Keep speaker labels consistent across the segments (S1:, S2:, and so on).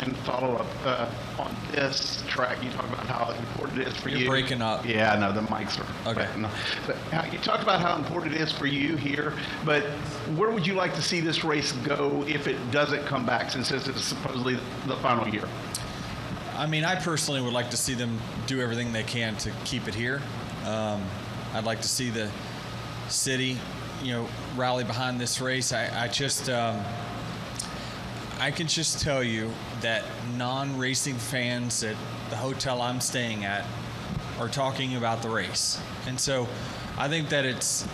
S1: and follow up on this track. You talk about how important it is for you.
S2: You're breaking up.
S1: Yeah, no, the mics are.
S2: Okay.
S1: No. But you talked about how important it is for you here, but where would you like to see this race go if it doesn't come back, since this is supposedly the final year?
S2: I mean, I personally would like to see them do everything they can to keep it here. I'd like to see the city, rally behind this race. I can just tell you that non-racing fans at the hotel I'm staying at are talking about the race, and so I think that it's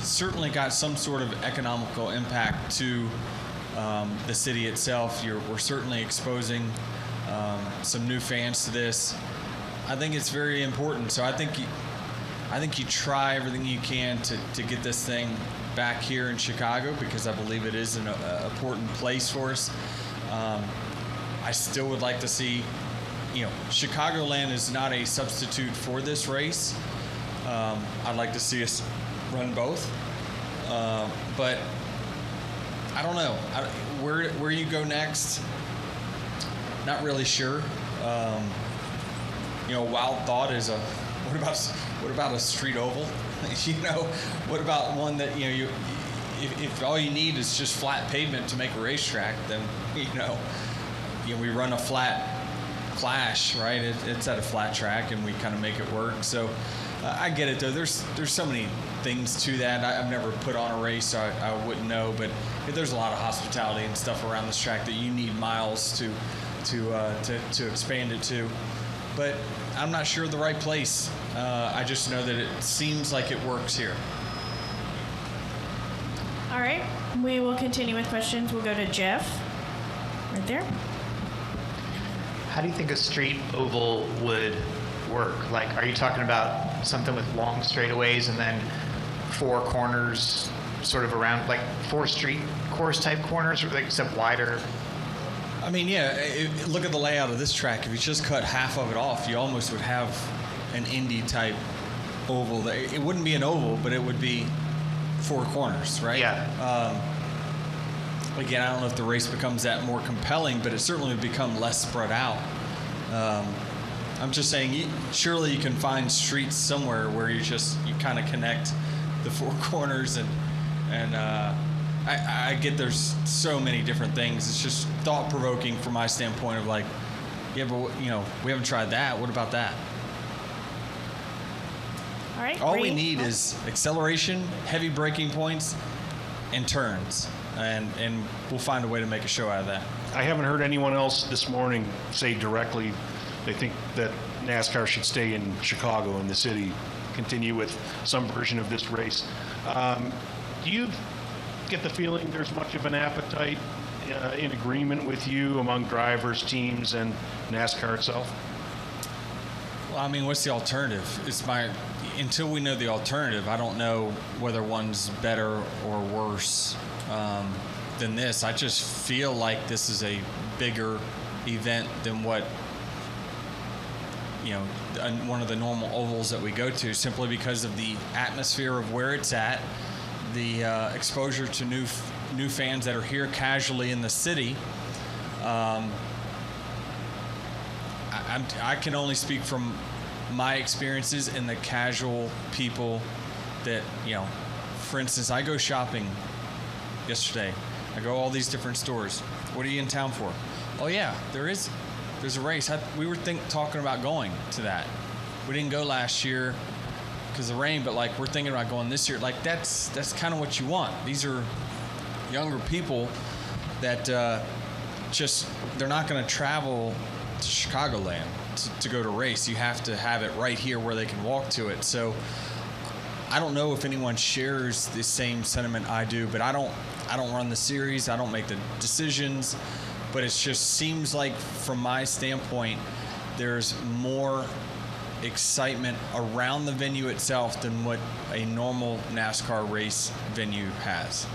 S2: certainly got some sort of economical impact to the city itself. We're certainly exposing some new fans to this. I think it's very important. So I think you try everything you can to get this thing back here in Chicago, because I believe it is an important place for us. I still would like to see, Chicagoland is not a substitute for this race. I'd like to see us run both. But I don't know. Where you go next, not really sure. Wild thought is what about a street oval? What about one that if all you need is just flat pavement to make a racetrack, then we run a flat Clash, right? It's at a flat track, and we kind of make it work. So I get it, though. There's so many things to that. I've never put on a race, so I wouldn't know. But there's a lot of hospitality and stuff around this track that you need miles to expand it to. But I'm not sure of the right place. I just know that it seems like it works here.
S3: All right. We will continue with questions. We'll go to Jeff right there.
S4: How do you think a street oval would work? Like, are you talking about something with long straightaways and then four corners sort of around, like 4 street course type corners, or like except wider?
S2: I mean, yeah, look at the layout of this track. If you just cut half of it off, you almost would have an Indy type oval. It wouldn't be an oval, but it would be 4 corners, right?
S4: Yeah.
S2: Again, I don't know if the race becomes that more compelling, but it certainly would become less spread out. I'm just saying, surely you can find streets somewhere where you kind of connect the 4 corners, and I get there's so many different things. It's just thought-provoking from my standpoint of like, yeah, but we haven't tried that. What about that?
S3: All right.
S2: All we need is acceleration, heavy braking points, and turns, and we'll find a way to make a show out of that.
S5: I haven't heard anyone else this morning say directly they think that NASCAR should stay in Chicago and the city, continue with some version of this race. Do you get the feeling there's much of an appetite in agreement with you among drivers, teams, and NASCAR itself?
S2: Well, I mean, what's the alternative? Until we know the alternative, I don't know whether one's better or worse than this. I just feel like this is a bigger event than what one of the normal ovals that we go to, simply because of the atmosphere of where it's at, the exposure to new fans that are here casually in the city. I can only speak from my experiences and the casual people that, for instance, I go shopping yesterday. I go all these different stores. What are you in town for? Oh yeah, there's a race. We were talking about going to that. We didn't go last year because of the rain, but like we're thinking about going this year. Like that's kind of what you want. These are younger people that they're not going to travel to Chicagoland to go to race. You have to have it right here where they can walk to it. So I don't know if anyone shares the same sentiment I do, but I don't run the series. I don't make the decisions, but it just seems like from my standpoint, there's more excitement around the venue itself than what a normal NASCAR race venue has.